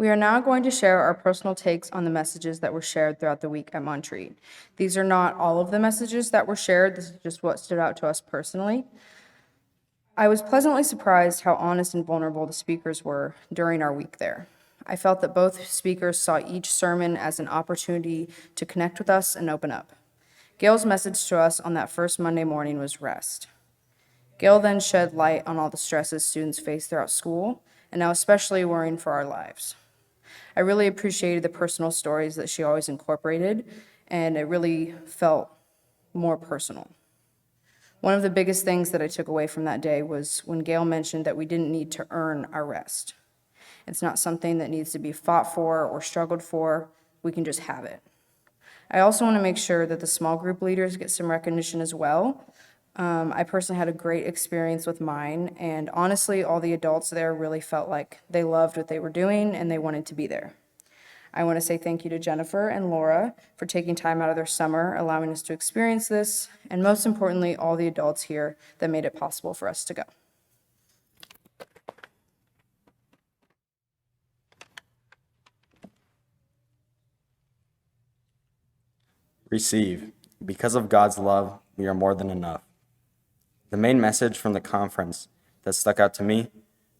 We are now going to share our personal takes on the messages that were shared throughout the week at Montreat. These are not all of the messages that were shared. This is just what stood out to us personally. I was pleasantly surprised how honest and vulnerable the speakers were during our week there. I felt that both speakers saw each sermon as an opportunity to connect with us and open up. Gail's message to us on that first Monday morning was rest. Gail then shed light on all the stresses students face throughout school, and now especially worrying for our lives. I really appreciated the personal stories that she always incorporated, and it really felt more personal. One of the biggest things that I took away from that day was when Gail mentioned that we didn't need to earn our rest. It's not something that needs to be fought for or struggled for. We can just have it. I also want to make sure that the small group leaders get some recognition as well. I personally had a great experience with mine, and honestly, all the adults there really felt like they loved what they were doing and they wanted to be there. I want to say thank you to Jennifer and Laura for taking time out of their summer, allowing us to experience this, and most importantly, all the adults here that made it possible for us to go. Receive. Because of God's love, we are more than enough. The main message from the conference that stuck out to me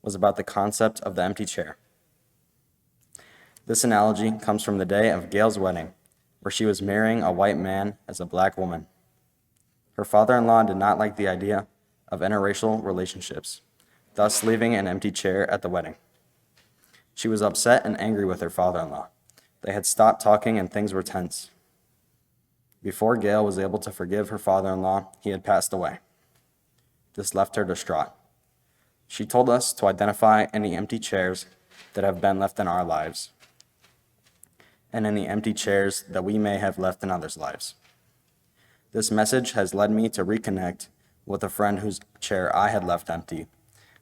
was about the concept of the empty chair. This analogy comes from the day of Gail's wedding, where she was marrying a white man as a black woman. Her father-in-law did not like the idea of interracial relationships, thus leaving an empty chair at the wedding. She was upset and angry with her father-in-law. They had stopped talking and things were tense. Before Gail was able to forgive her father-in-law, he had passed away. This left her distraught. She told us to identify any empty chairs that have been left in our lives, and any empty chairs that we may have left in others' lives. This message has led me to reconnect with a friend whose chair I had left empty,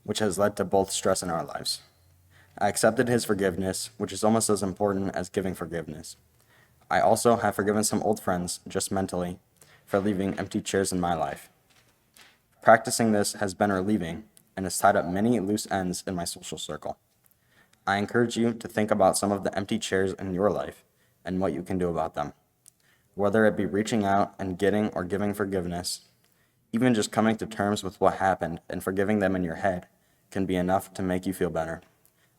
which has led to both stress in our lives. I accepted his forgiveness, which is almost as important as giving forgiveness. I also have forgiven some old friends, just mentally, for leaving empty chairs in my life. Practicing this has been relieving and has tied up many loose ends in my social circle. I encourage you to think about some of the empty chairs in your life and what you can do about them. Whether it be reaching out and getting or giving forgiveness, even just coming to terms with what happened and forgiving them in your head can be enough to make you feel better.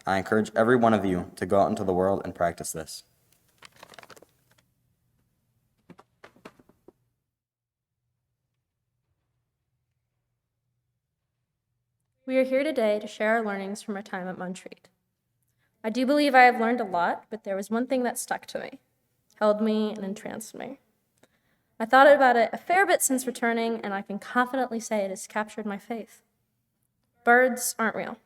I encourage every one of you to go out into the world and practice this. We are here today to share our learnings from our time at Montreat. I do believe I have learned a lot, but there was one thing that stuck to me, held me, and entranced me. I thought about it a fair bit since returning, and I can confidently say it has captured my faith. Birds aren't real.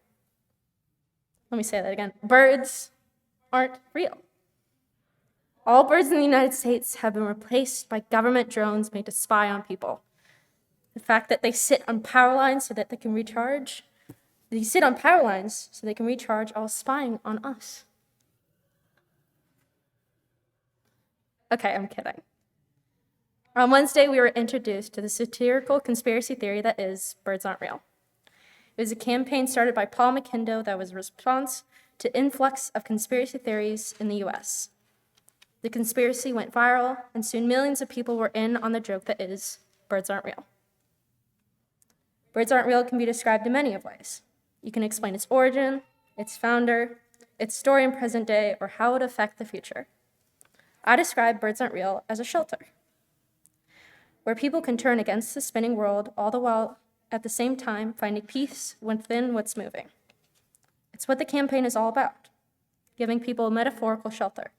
Let me say that again. Birds aren't real. All birds in the United States have been replaced by government drones made to spy on people. The fact that they sit on power lines so that they can recharge, all spying on us. Okay, I'm kidding. On Wednesday, we were introduced to the satirical conspiracy theory that is, birds aren't real. It was a campaign started by Paul McKindo that was a response to influx of conspiracy theories in the US. The conspiracy went viral, and soon millions of people were in on the joke that is, birds aren't real. Birds aren't real can be described in many of ways. You can explain its origin, its founder, its story in present day, or how it would affect the future. I describe birds aren't real as a shelter, where people can turn against the spinning world, all the while at the same time finding peace within what's moving. It's what the campaign is all about, giving people a metaphorical shelter.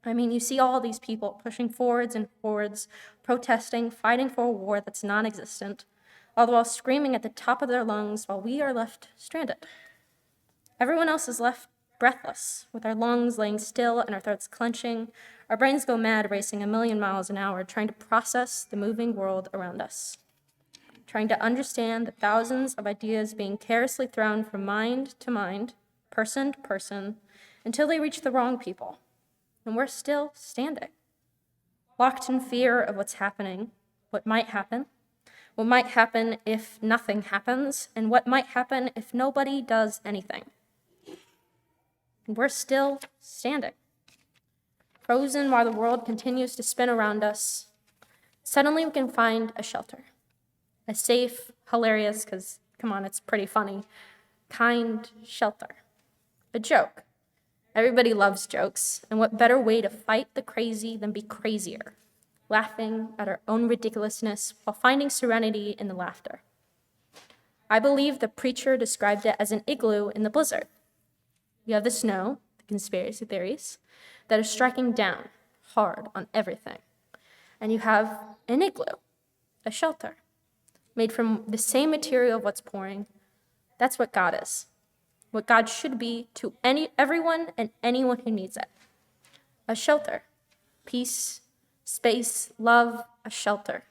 I mean, you see all these people pushing forwards and forwards, protesting, fighting for a war that's non-existent, all the while screaming at the top of their lungs while we are left stranded. Everyone else is left breathless, with our lungs laying still and our throats clenching. Our brains go mad, racing 1,000,000 miles an hour, trying to process the moving world around us, trying to understand the thousands of ideas being carelessly thrown from mind to mind, person to person, until they reach the wrong people. And we're still standing, locked in fear of what's happening, what might happen if nothing happens, and what might happen if nobody does anything. and we're still standing. Frozen while the world continues to spin around us, suddenly we can find a shelter. A safe, hilarious, because, come on, it's pretty funny, kind shelter. A joke. Everybody loves jokes, and what better way to fight the crazy than be crazier, laughing at our own ridiculousness while finding serenity in the laughter. I believe the preacher described it as an igloo in the blizzard. You have the snow, the conspiracy theories, that are striking down hard on everything. And you have an igloo, a shelter, made from the same material of what's pouring. That's what God is, what God should be to everyone and anyone who needs it. A shelter, peace, space, love, a shelter.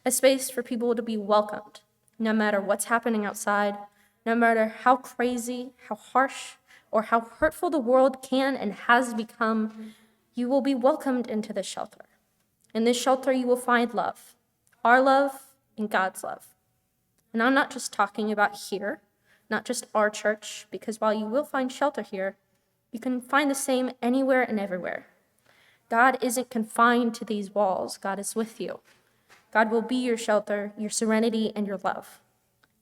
A space for people to be welcomed, no matter what's happening outside, no matter how crazy, how harsh, or how hurtful the world can and has become, you will be welcomed into this shelter. In this shelter, you will find love, our love and God's love. And I'm not just talking about here, not just our church, because while you will find shelter here, you can find the same anywhere and everywhere. God isn't confined to these walls. God is with you. God will be your shelter, your serenity, and your love.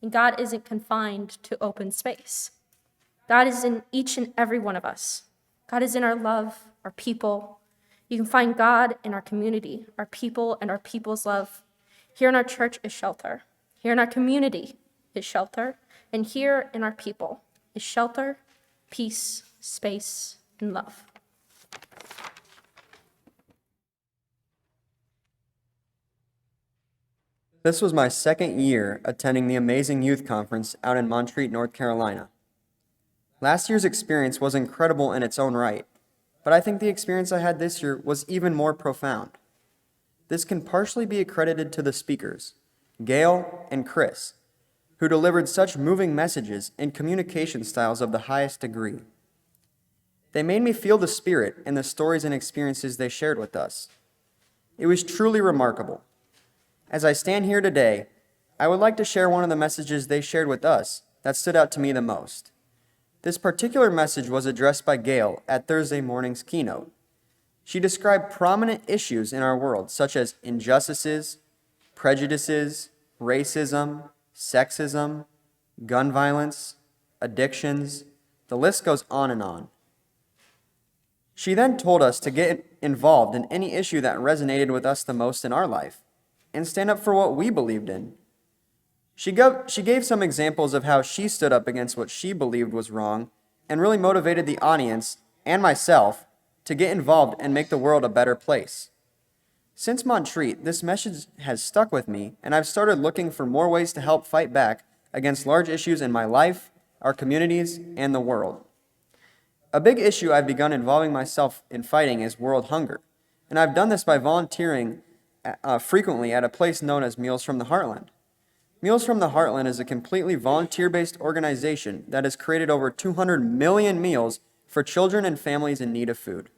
And God isn't confined to open space. God is in each and every one of us. God is in our love, our people. You can find God in our community, our people, and our people's love. Here in our church is shelter. Here in our community is shelter. And here in our people is shelter, peace, space, and love. This was my second year attending the amazing youth conference out in Montreat, North Carolina. Last year's experience was incredible in its own right, but I think the experience I had this year was even more profound. This can partially be accredited to the speakers, Gail and Chris, who delivered such moving messages in communication styles of the highest degree. They made me feel the spirit in the stories and experiences they shared with us. It was truly remarkable. As I stand here today, I would like to share one of the messages they shared with us that stood out to me the most. This particular message was addressed by Gail at Thursday morning's keynote. She described prominent issues in our world, such as injustices, prejudices, racism, sexism, gun violence, addictions. The list goes on and on. She then told us to get involved in any issue that resonated with us the most in our life and stand up for what we believed in. She gave some examples of how she stood up against what she believed was wrong and really motivated the audience and myself to get involved and make the world a better place. Since Montreat, this message has stuck with me, and I've started looking for more ways to help fight back against large issues in my life, our communities, and the world. A big issue I've begun involving myself in fighting is world hunger, and I've done this by volunteering frequently at a place known as Meals from the Heartland. Meals from the Heartland is a completely volunteer-based organization that has created over 200 million meals for children and families in need of food.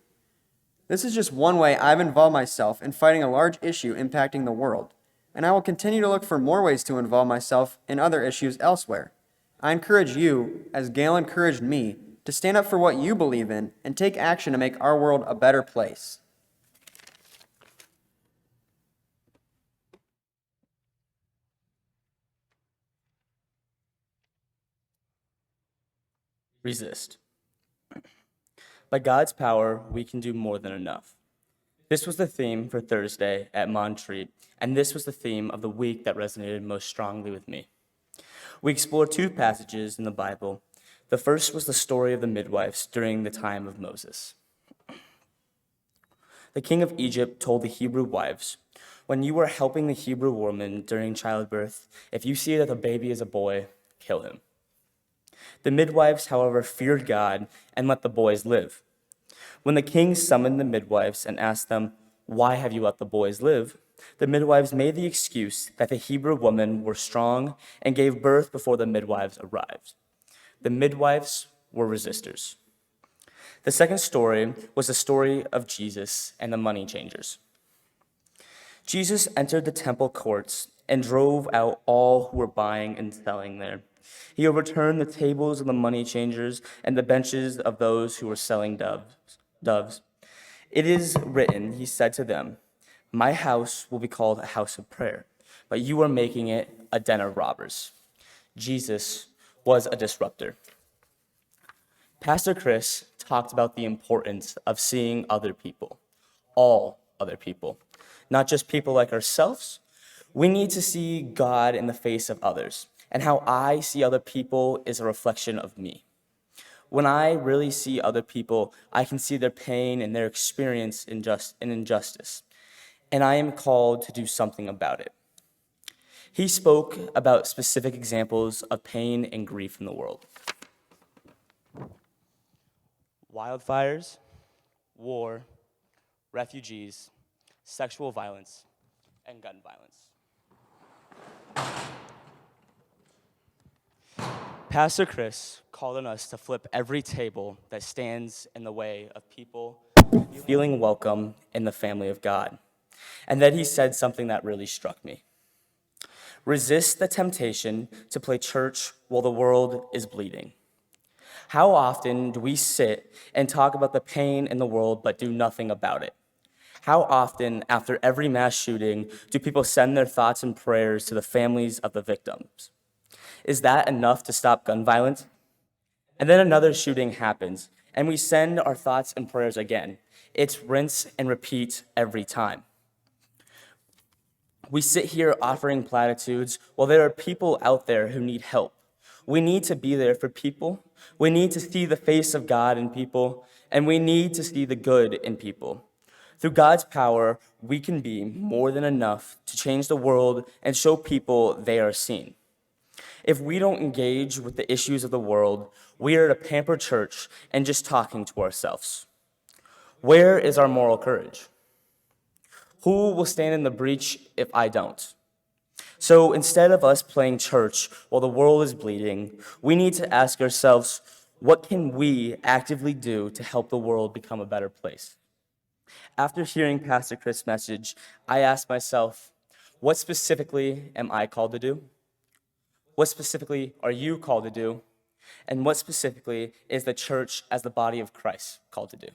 This is just one way I've involved myself in fighting a large issue impacting the world, and I will continue to look for more ways to involve myself in other issues elsewhere. I encourage you, as Gail encouraged me, to stand up for what you believe in and take action to make our world a better place. Resist. By God's power, we can do more than enough. This was the theme for Thursday at Montreat, and this was the theme of the week that resonated most strongly with me. We explored two passages in the Bible. The first was the story of the midwives during the time of Moses. The king of Egypt told the Hebrew wives, "When you are helping the Hebrew woman during childbirth, if you see that the baby is a boy, kill him." The midwives, however, feared God and let the boys live. When the king summoned the midwives and asked them, "Why have you let the boys live?" the midwives made the excuse that the Hebrew women were strong and gave birth before the midwives arrived. The midwives were resistors. The second story was the story of Jesus and the money changers. Jesus entered the temple courts and drove out all who were buying and selling there. He overturned the tables of the money changers and the benches of those who were selling doves. It is written, he said to them, my house will be called a house of prayer, but you are making it a den of robbers. Jesus was a disruptor. Pastor Chris talked about the importance of seeing other people, all other people, not just people like ourselves. We need to see God in the face of others, and how I see other people is a reflection of me. When I really see other people, I can see their pain and their experience in injustice, and I am called to do something about it. He spoke about specific examples of pain and grief in the world. Wildfires, war, refugees, sexual violence, and gun violence. Pastor Chris called on us to flip every table that stands in the way of people feeling welcome in the family of God. And then he said something that really struck me. Resist the temptation to play church while the world is bleeding. How often do we sit and talk about the pain in the world but do nothing about it? How often, after every mass shooting, do people send their thoughts and prayers to the families of the victims? Is that enough to stop gun violence? And then another shooting happens, and we send our thoughts and prayers again. It's rinse and repeat every time. We sit here offering platitudes while there are people out there who need help. We need to be there for people. We need to see the face of God in people, and we need to see the good in people. Through God's power, we can be more than enough to change the world and show people they are seen. If we don't engage with the issues of the world, we are a pampered church and just talking to ourselves. Where is our moral courage? Who will stand in the breach if I don't? So instead of us playing church while the world is bleeding, we need to ask ourselves, what can we actively do to help the world become a better place? After hearing Pastor Chris' message, I asked myself, what specifically am I called to do? What specifically are you called to do? And what specifically is the church as the body of Christ called to do?